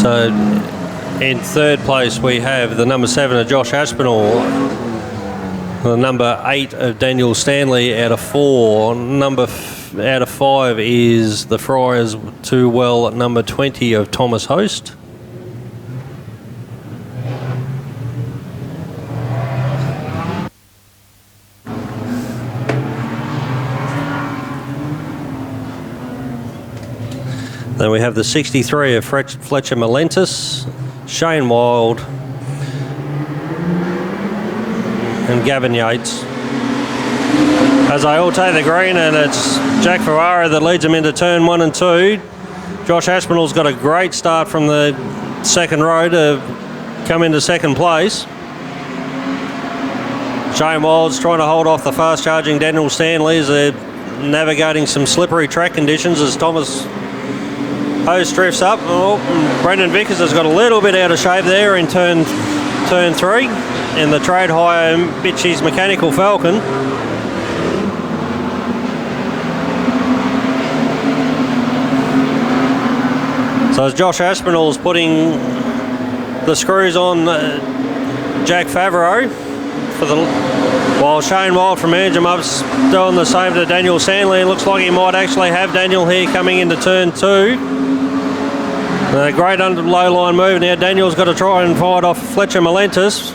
So in third place we have the number 7 of Josh Aspinall, the number 8 of Daniel Stanley out of 4. Out of 5 is the Friars Too Well, number 20 of Thomas Host. Then we have the 63 of Fletcher Malentis, Shane Wild, and Gavin Yates. As they all take the green, and it's Jack Ferrara that leads them into turn 1 and 2. Josh Aspinall's got a great start from the second row to come into second place. Shane Wild's trying to hold off the fast-charging Daniel Stanley as they're navigating some slippery track conditions as Thomas Host drifts up. Oh, Brendan Vickers has got a little bit out of shape there in turn 3 in the Trade Hire Bitchie's Mechanical Falcon. So as Josh Aspinall's putting the screws on Jack Favreau while Shane Wild from Angemup's doing the same to Daniel Stanley. It looks like he might actually have Daniel here coming into turn 2. A great under low line move. Now Daniel's got to try and fight off Fletcher Malentis.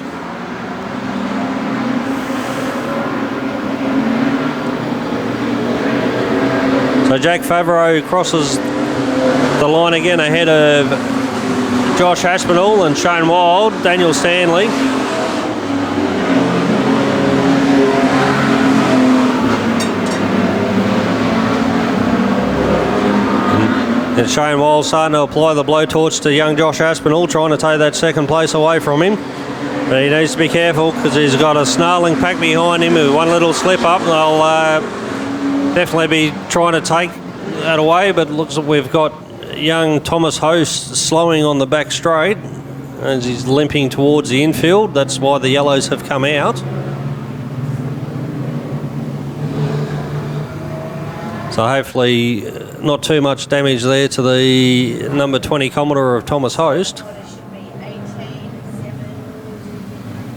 So Jack Favreau crosses the line again ahead of Josh Aspinall and Shane Wild, Daniel Stanley. And Shane Wild starting to apply the blowtorch to young Josh Aspinall, trying to take that second place away from him. But he needs to be careful because he's got a snarling pack behind him with one little slip up. They'll definitely be trying to take that away, but it looks like we've got young Thomas Host slowing on the back straight as he's limping towards the infield. That's why the yellows have come out. So hopefully not too much damage there to the number 20 Commodore of Thomas Host.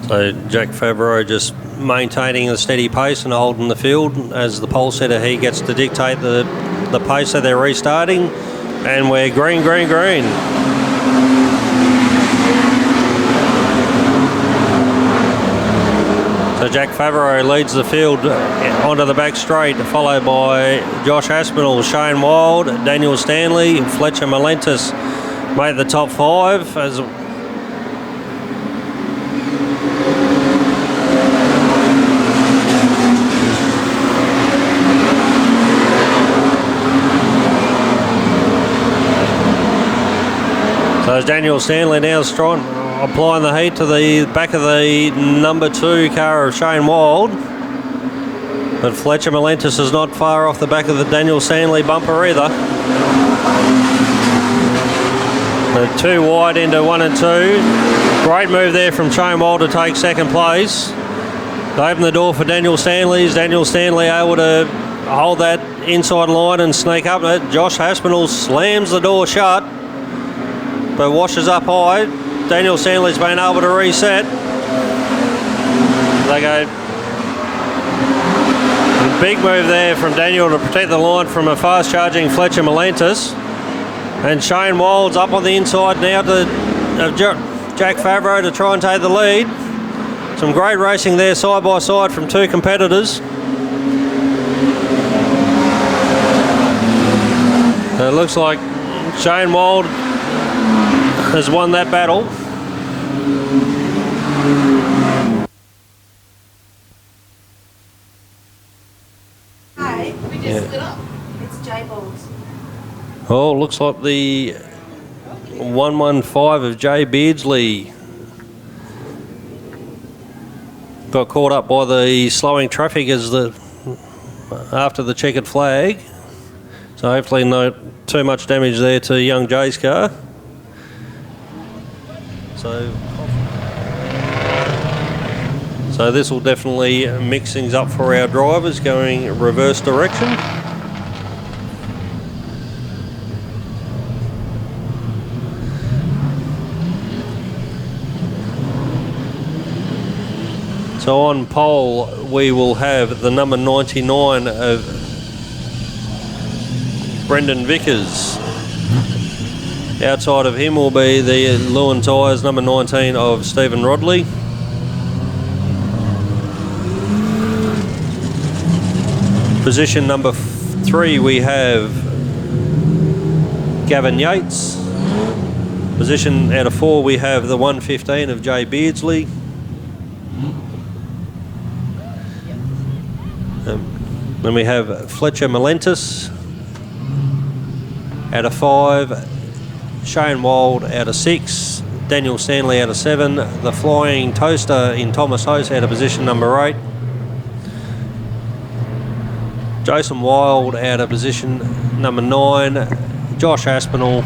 So Jack Favreau just maintaining a steady pace and holding the field as the pole setter. He gets to dictate the pace that they're restarting, and we're green. So Jack Favreau leads the field onto the back straight, followed by Josh Aspinall, Shane Wild, Daniel Stanley, Fletcher Malentis made the top 5 as Daniel Stanley now strong, applying the heat to the back of the number 2 car of Shane Wild. But Fletcher Malentis is not far off the back of the Daniel Stanley bumper either. 2 wide into 1 and 2. Great move there from Shane Wild to take second place. They open the door for Daniel Stanley. Is Daniel Stanley able to hold that inside line and sneak up? Josh Aspinall slams the door shut, but washes up high. Daniel Stanley's been able to reset. They go. Big move there from Daniel to protect the line from a fast-charging Fletcher Malentis. And Shane Wild's up on the inside now to Jack Favreau to try and take the lead. Some great racing there side by side from 2 competitors. So it looks like Shane Wild has won that battle. Hey, we just split up. It's J-Balls. Oh, looks like the 115 of Jay Beardsley got caught up by the slowing traffic after the checkered flag. So hopefully not too much damage there to young Jay's car. So this will definitely mix things up for our drivers going reverse direction. So on pole we will have the number 99 of Brendan Vickers. Outside of him will be the Lewin Tyres number 19 of Stephen Rodley. Position number 3 we have Gavin Yates. Position out of 4 we have the 115 of Jay Beardsley. Then we have Fletcher Malentis out of 5, Shane Wild out of 6, Daniel Stanley out of 7, the Flying Toaster in Thomas Hose out of position number 8, Jason Wild out of position number 9, Josh Aspinall,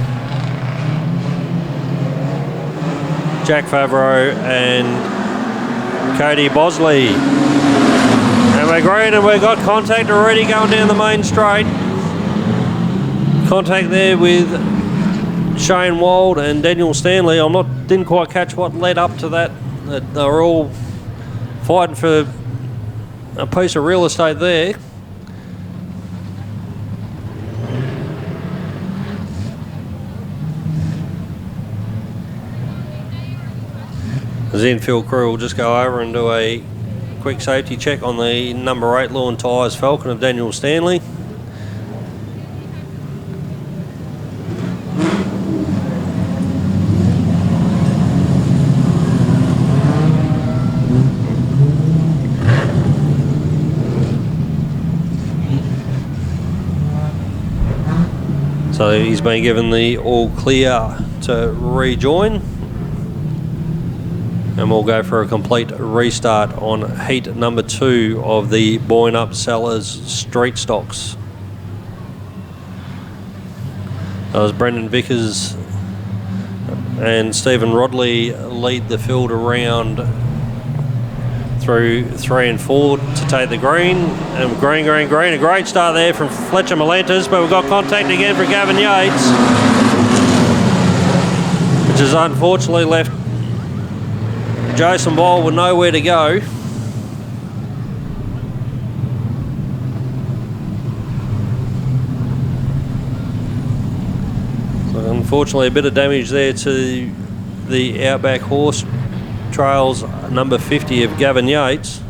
Jack Favreau and Cody Bosley. And we're green and we've got contact already going down the main straight. Contact there with Shane Wild and Daniel Stanley. Didn't quite catch what led up to that. They were all fighting for a piece of real estate there. The infield crew will just go over and do a quick safety check on the number 8 Lewin Tyres Falcon of Daniel Stanley. So he's been given the all clear to rejoin. And we'll go for a complete restart on heat number 2 of the Boyne Up Sellers Street Stocks. That was Brendan Vickers and Stephen Rodley lead the field around through 3 and 4 to take the green. And green. A great start there from Fletcher Malentis, but we've got contact again for Gavin Yates, which has unfortunately left Jason Wild with nowhere to go. So unfortunately a bit of damage there to the Outback Horse Trails number 50 of Gavin Yates.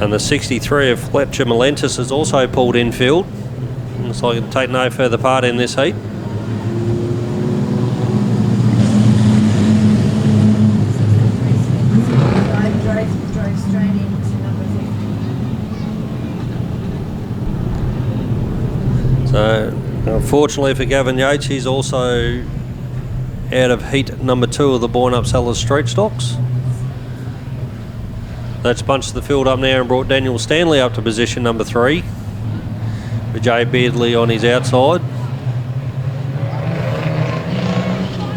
And the 63 of Fletcher Malentis has also pulled infield. Looks like it'll take no further part in this heat. Drove straight into number 50. So unfortunately for Gavin Yates, he's also out of heat number 2 of the Boyne Up Sellers Street Stocks. That's bunched the field up now and brought Daniel Stanley up to position number 3. With Jay Beardley on his outside.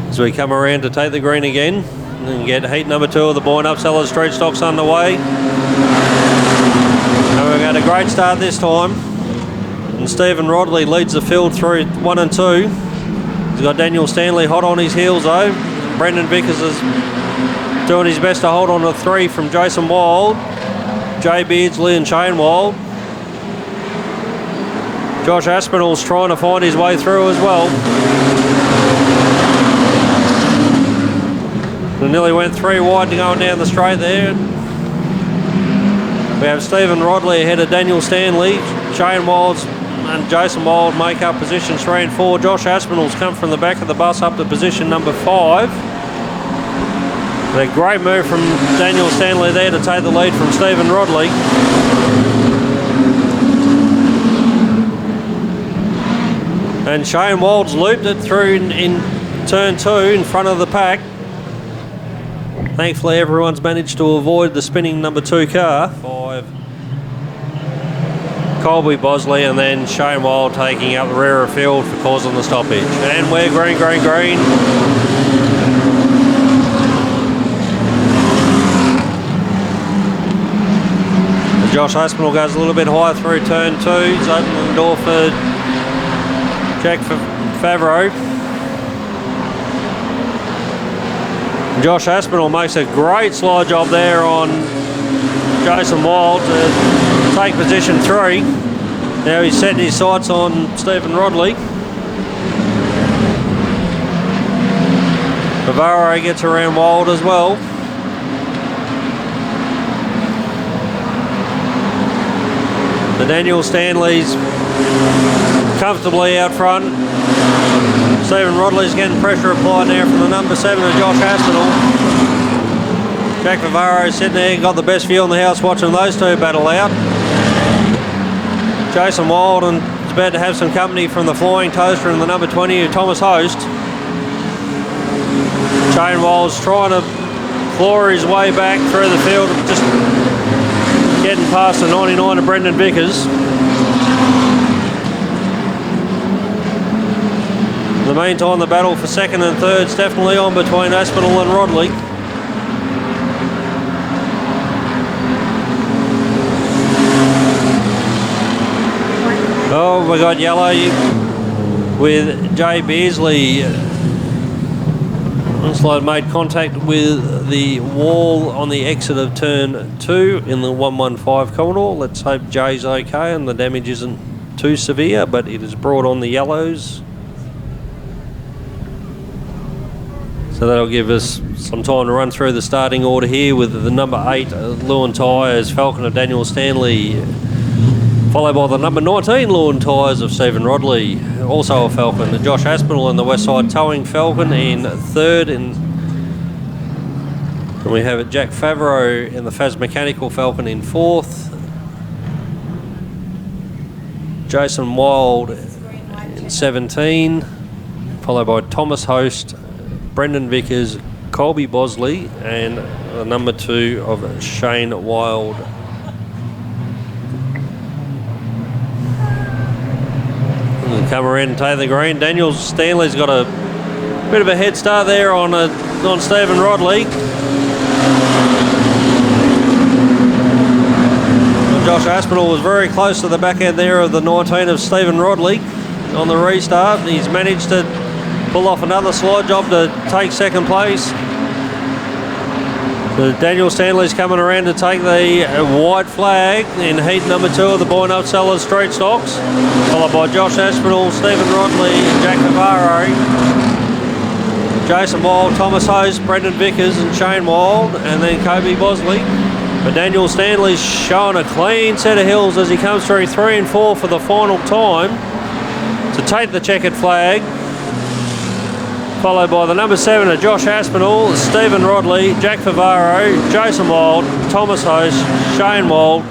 As we come around to take the green again and get heat number 2 of the Boyne Up Sellers Street Stocks underway. And we've got a great start this time. And Stephen Rodley leads the field through 1 and 2. He's got Daniel Stanley hot on his heels though. Brendan Vickers is doing his best to hold on to 3 from Jason Wild, Jay Beardsley and Shane Wild. Josh Aspinall's trying to find his way through as well. We nearly went 3 wide to going down the straight there. We have Stephen Rodley ahead of Daniel Stanley. Shane Wild and Jason Wild make up positions 3 and 4. Josh Aspinall's come from the back of the bus up to position number 5. And a great move from Daniel Stanley there to take the lead from Stephen Rodley. And Shane Wald's looped it through in turn 2 in front of the pack. Thankfully everyone's managed to avoid the spinning number 2 car. 5 Colby Bosley and then Shane Wild taking up the rear of field for causing the stoppage. And we're green. Josh Aspinall goes a little bit higher through turn 2. He's opening the door for Jack Favreau. Josh Aspinall makes a great slide job there on Jason Wild to take position 3. Now he's setting his sights on Stephen Rodley. Navarro gets around Wild as well. The Daniel Stanley's comfortably out front. Stephen Rodley's getting pressure applied now from the number 7 of Josh Aspinall. Jack Navarro sitting there, got the best view on the house watching those two battle out. Jason Wild and is about to have some company from the Flying Toaster and the number 20 of Thomas Host. Shane Wild's trying to claw his way back through the field, just getting past the 99 of Brendan Vickers. In the meantime, the battle for second and third's definitely on between Aspinall and Rodley. Oh, we got yellow with Jay Beasley. Looks like made contact with the wall on the exit of turn 2 in the 115 Commodore. Let's hope Jay's okay and the damage isn't too severe, but it is brought on the yellows. So that'll give us some time to run through the starting order here with the number 8, Lewin Tyres, Falcon of Daniel Stanley, followed by the number 19, Lewin Tyres of Stephen Rodley, also a Falcon. Josh Aspinall in the West Side Towing Falcon in 3rd. And we have Jack Favreau in the Faz Mechanical Falcon in 4th. Jason Wild in 17, followed by Thomas Host, Brendan Vickers, Colby Bosley, and the number 2 of Shane Wild. Come around and take the green. Daniel Stanley's got a bit of a head start there on Stephen Rodley. Josh Aspinall was very close to the back end there of the 19 of Stephen Rodley on the restart. He's managed to pull off another slide job to take second place. So Daniel Stanley's coming around to take the white flag in heat number 2 of the Boy Up Sellers Street Stocks, followed by Josh Aspinall, Stephen Rodley, Jack Navarro, Jason Wild, Thomas Host, Brendan Vickers and Shane Wild, and then Kobe Bosley. But Daniel Stanley's showing a clean set of hills as he comes through 3 and 4 for the final time to take the checkered flag, followed by the number 7 of Josh Aspinall, Stephen Rodley, Jack Favaro, Jason Wild, Thomas Host, Shane Wild,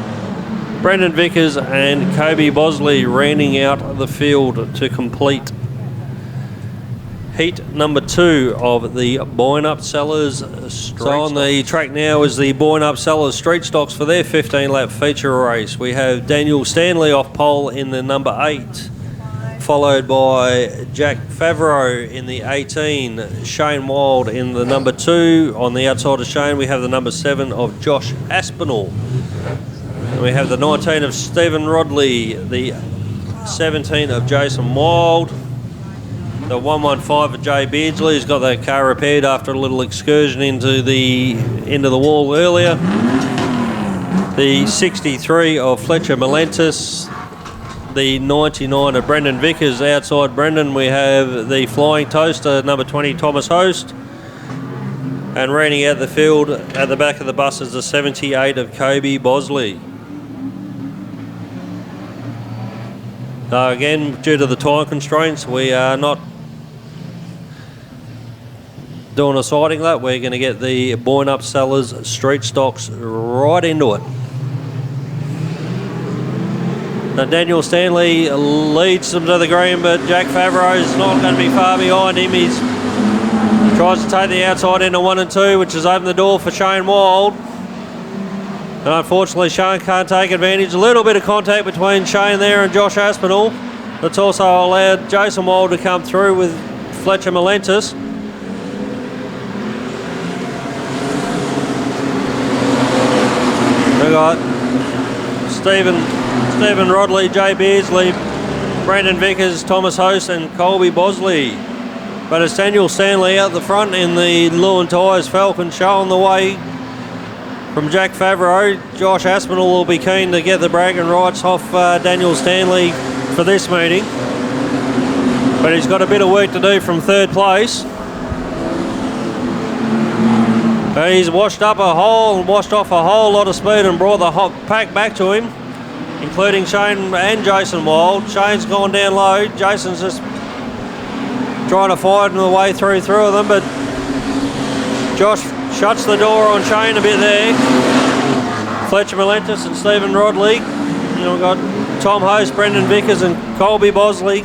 Brendan Vickers and Kobe Bosley rounding out the field to complete heat number 2 of the Boyne Up Sellers Street. So on the track now is the Boyne Up Sellers Street Stocks for their 15-lap feature race. We have Daniel Stanley off pole in the number 8. Followed by Jack Favreau in the 18, Shane Wild in the number 2. On the outside of Shane, we have the number 7 of Josh Aspinall. And we have the 19 of Stephen Rodley, the 17 of Jason Wild, the 115 of Jay Beardsley, who's got that car repaired after a little excursion into the wall earlier. The 63 of Fletcher Melentis, the 99 of Brendan Vickers. Outside Brendan we have the Flying Toaster, number 20 Thomas Host, and rounding out the field at the back of the bus is the 78 of Kobe Bosley. So again, due to the time constraints, we are not doing a sighting lap. We're going to get the Boyne Up Sellers Street Stocks right into it. Now Daniel Stanley leads them to the green, but Jack Favreau is not going to be far behind him. He tries to take the outside into 1 and 2, which has opened the door for Shane Wild. And unfortunately, Shane can't take advantage. A little bit of contact between Shane there and Josh Aspinall. That's also allowed Jason Wild to come through with Fletcher Melentis. We got Stephen Rodley, Jay Beardsley, Brendan Vickers, Thomas Host and Colby Bosley. But it's Daniel Stanley out the front in the Lewin Tyres Falcon, showing the way from Jack Favreau. Josh Aspinall will be keen to get the bragging rights off Daniel Stanley for this meeting. But he's got a bit of work to do from third place. He's washed off a whole lot of speed and brought the pack back to him, including Shane and Jason Wild. Shane's gone down low. Jason's just trying to fight the way through of them, but Josh shuts the door on Shane a bit there. Fletcher Malentis and Stephen Rodley. We've got Tom Host, Brendan Vickers and Colby Bosley.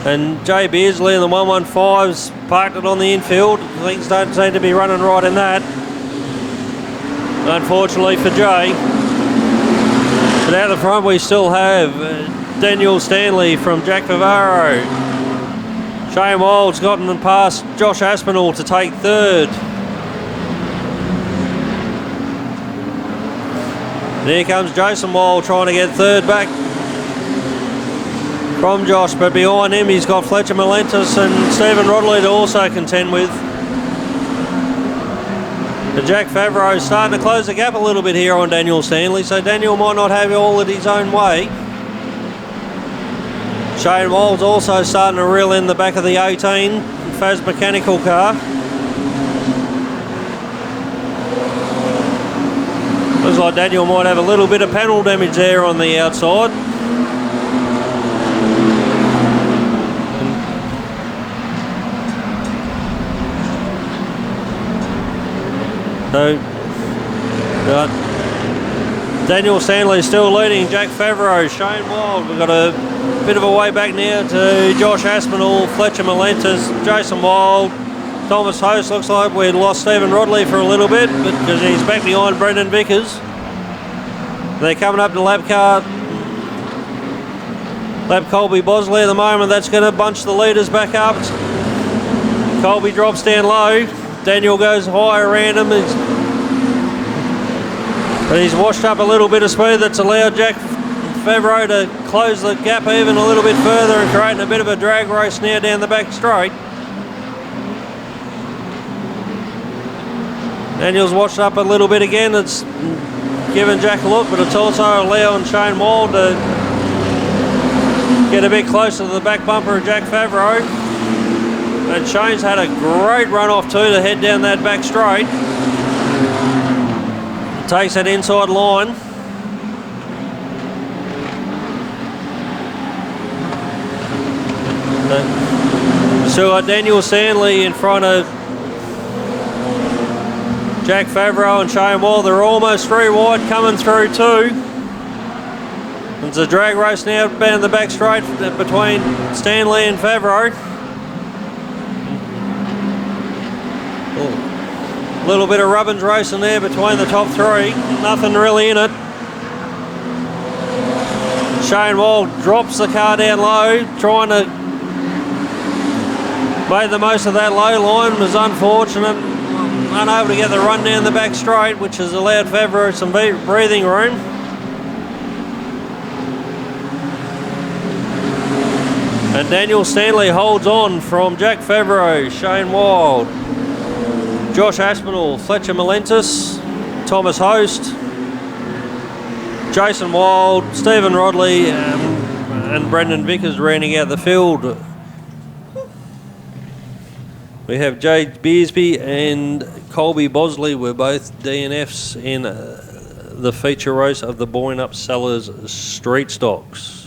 And Jay Beardsley in the 115's parked it on the infield. Things don't seem to be running right in that, unfortunately for Jay. But out the front we still have Daniel Stanley from Jack Favaro. Shane Wild's gotten past Josh Aspinall to take third. And here comes Jason Wild trying to get third back from Josh, but behind him he's got Fletcher Malentis and Stephen Rodley to also contend with. The Jack Favreau is starting to close the gap a little bit here on Daniel Stanley, so Daniel might not have it all at his own way. Shane Wild's also starting to reel in the back of the 18 Faz Mechanical car. Looks like Daniel might have a little bit of panel damage there on the outside. So, Daniel Stanley still leading Jack Favreau, Shane Wild. We've got a bit of a way back now to Josh Aspinall, Fletcher Malentis, Jason Wild, Thomas Host. Looks like we lost Stephen Rodley for a little bit, but because he's back behind Brendan Vickers. They're coming up to lap Colby Bosley at the moment. That's going to bunch the leaders back up. Colby drops down low. Daniel goes high around him. But he's washed up a little bit of speed that's allowed Jack Favreau to close the gap even a little bit further and creating a bit of a drag race now down the back straight. Daniel's washed up a little bit again. It's given Jack a look, but it's also allowing Shane Wild to get a bit closer to the back bumper of Jack Favreau. And Shane's had a great run off too to head down that back straight. Takes that inside line. So Daniel Stanley in front of Jack Favreau and Shane Wild. They're almost three wide coming through too. It's a drag race now down the back straight between Stanley and Favreau. A little bit of rubbins racing there between the top three. Nothing really in it. Shane Wild drops the car down low, trying to make the most of that low line. Was unfortunate, unable to get the run down the back straight, which has allowed Favreau some breathing room. And Daniel Stanley holds on from Jack Favreau, Shane Wild, Josh Aspinall, Fletcher Malentis, Thomas Host, Jason Wild, Stephen Rodley and Brendan Vickers rounding out the field. We have Jade Beersby and Colby Bosley were both DNFs in the feature race of the Boyne Up Sellers Street Stocks.